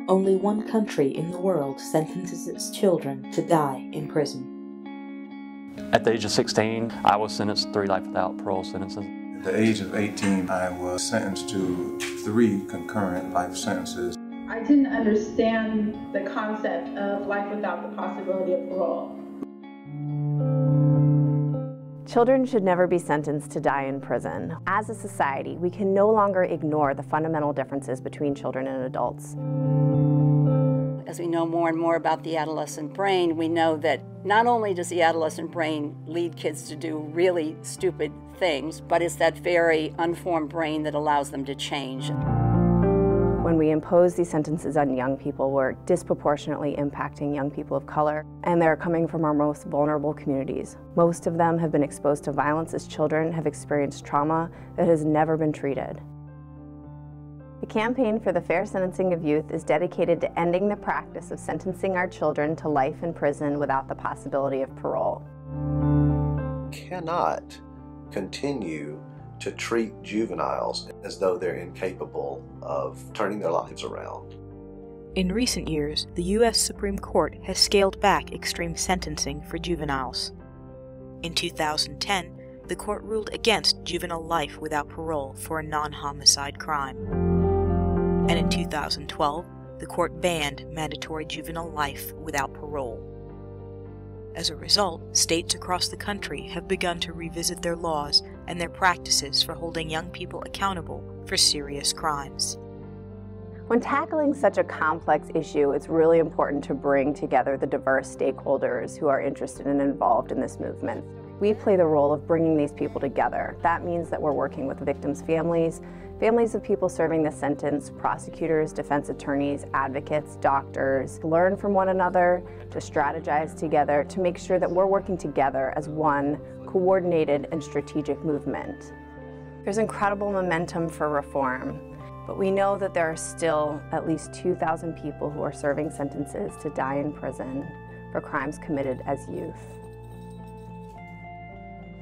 Only one country in the world sentences its children to die in prison. At the age of 16, I was sentenced to 3 life without parole sentences. At the age of 18, I was sentenced to 3 concurrent life sentences. I didn't understand the concept of life without the possibility of parole. Children should never be sentenced to die in prison. As a society, we can no longer ignore the fundamental differences between children and adults. As we know more and more about the adolescent brain, we know that not only does the adolescent brain lead kids to do really stupid things, but it's that very unformed brain that allows them to change. When we impose these sentences on young people, we're disproportionately impacting young people of color, and they're coming from our most vulnerable communities. Most of them have been exposed to violence as children, have experienced trauma that has never been treated. The campaign for the fair sentencing of youth is dedicated to ending the practice of sentencing our children to life in prison without the possibility of parole. Cannot continue to treat juveniles as though they're incapable of turning their lives around. In recent years, the U.S. Supreme Court has scaled back extreme sentencing for juveniles. In 2010, the court ruled against juvenile life without parole for a non-homicide crime. And in 2012, the court banned mandatory juvenile life without parole. As a result, states across the country have begun to revisit their laws and their practices for holding young people accountable for serious crimes. When tackling such a complex issue, it's really important to bring together the diverse stakeholders who are interested and involved in this movement. We play the role of bringing these people together. That means that we're working with victims' families, families of people serving the sentence, prosecutors, defense attorneys, advocates, doctors, to learn from one another, to strategize together, to make sure that we're working together as one coordinated and strategic movement. There's incredible momentum for reform, but we know that there are still at least 2,000 people who are serving sentences to die in prison for crimes committed as youth.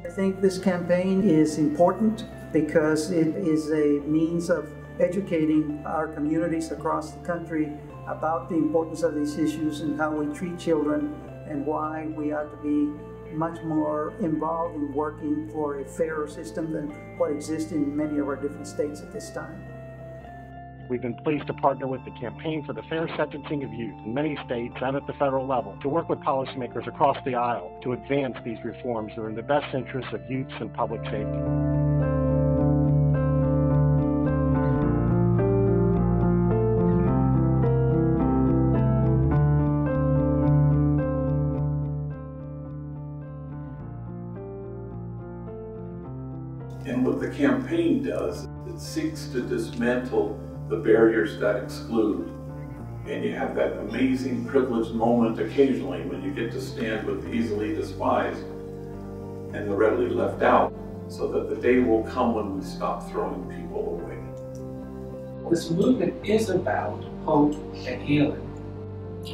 I think this campaign is important because it is a means of educating our communities across the country about the importance of these issues and how we treat children and why we ought to be much more involved in working for a fairer system than what exists in many of our different states at this time. We've been pleased to partner with the Campaign for the Fair Sentencing of Youth in many states and at the federal level to work with policymakers across the aisle to advance these reforms that are in the best interests of youths and public safety. And what the campaign does, it seeks to dismantle the barriers that exclude. And you have that amazing privileged moment occasionally when you get to stand with the easily despised and the readily left out, so that the day will come when we stop throwing people away. This movement is about hope and healing.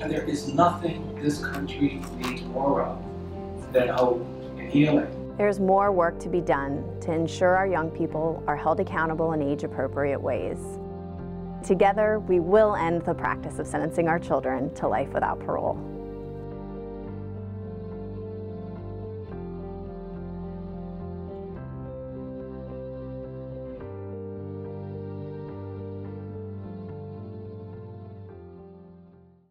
And there is nothing this country needs more of than hope and healing. There's more work to be done to ensure our young people are held accountable in age-appropriate ways. Together, we will end the practice of sentencing our children to life without parole.